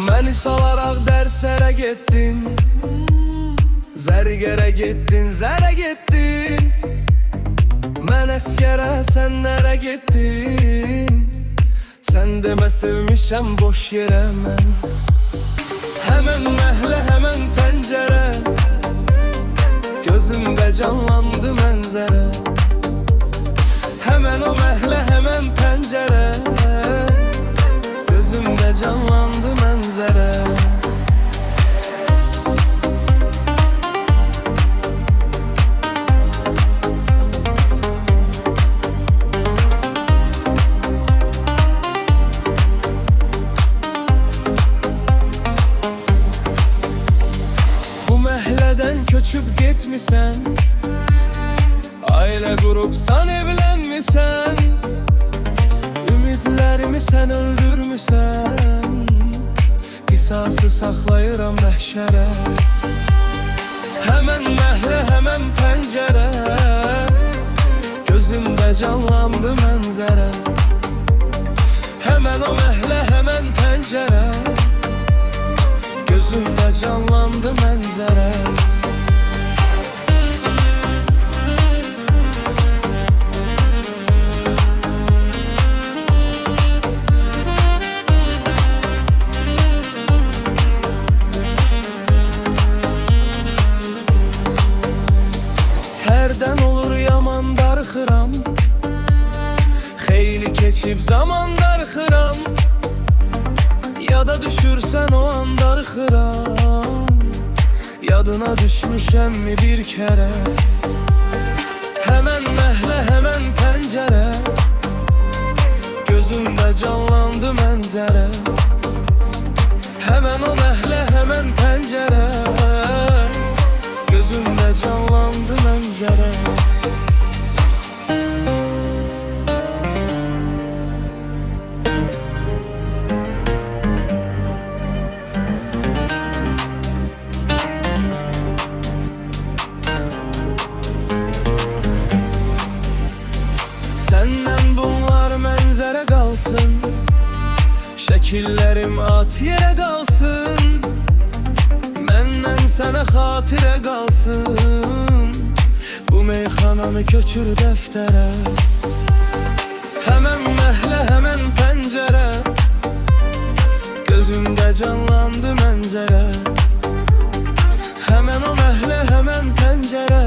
Məni salaraq dərsərə getdin, zərgərə getdin, zərə getdin. Mən əskərə, sən nərə getdin? Sən demə sevmişəm boş yerə mən. Həmən məhlə, həmən pəncərə, gözümdə canlandı mənzərə. Həmən o məhlə, həmən pəncərə, gözümdə canlandı mənzərə. Bu məhlədən köçüb getmisən, ailə qurubsan, evlənmisən. Ümidlərimi sən öldürmüsən, qisası saxlayıram məhşərə. Həmən məhlə, həmən pəncərə, gözümdə canlandı mənzərə. Həmən o məhlə, həmən pəncərə, gözümdə canlandı mənzərə. Hərdən olur yaman darxıram, xeyli keçib zaman darxıram. Yada düşürsən o an darxıram, yadına düşmüşəmmi bir kərə. Həmən məhlə, həmən pəncərə, gözümdə canlandı mənzərə. Həmən o məhlə, həmən pəncərə, gözümdə canlandı mənzərə. Səndən bunlar mənzərə qalsın, şəkillərim at yerə qalsın. Məndən sənə xatirə qalsın, bu meyxananı köçür dəftərə. Həmən məhlə, həmən pəncərə, gözümdə canlandı mənzərə. Həmən o məhlə, həmən pəncərə,